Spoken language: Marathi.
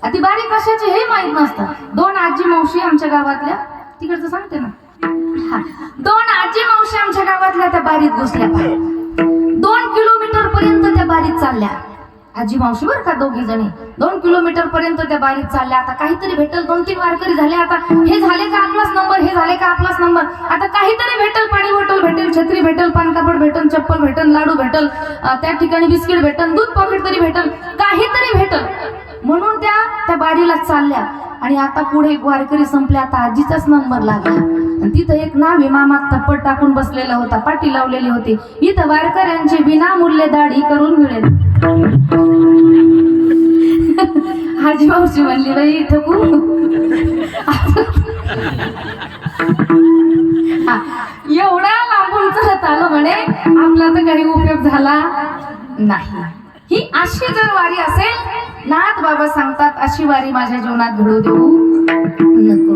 ती बारीक कशाची हे माहित नसतं. दोन आजी मावशी आमच्या गावातल्या, तिकडचं सांगते ना, दोन आजी मावशी आमच्या गावातल्या त्या बारीत घुसल्या. 2 किलोमीटर पर्यंत त्या बारीत चालल्या. आजी मावशी बर का, दोघी जणी 2 किलोमीटर पर्यंत त्या बारीत चालल्या. आता काहीतरी भेटल, 2-3 वारकरी झाले. आता हे झाले का आपलाच नंबर, हे झाले का आपलाच नंबर. आता काहीतरी भेटल, पाणी बॉटल भेटेल, छत्री भेटल, पान कापड भेटल, चप्पल भेटल, लाडू भेटल, त्या ठिकाणी बिस्किट भेटल, दूध पॉकेट तरी भेटल, काहीतरी भेटल म्हणून त्या बारीला चालल्या. आणि आता पुढे एक वारकरी संपले. आता आजीचाच नंबर लागला. आणि तिथं एक नावी मामा तप्पट टाकून बसलेला होता, पाटी लावलेली होती. इथं वारकऱ्यांची विनामूल्य दाढी करून मिळेल. आजी मावशी म्हणली, बाई इथं एवढा लांबून चलत आलो म्हणे, आपला तर काही उपयोग झाला नाही. ही अशी जर वारी असेल, नाथ बाबा सांगतात, अशी वारी माझ्या जीवनात घडू देऊ नको.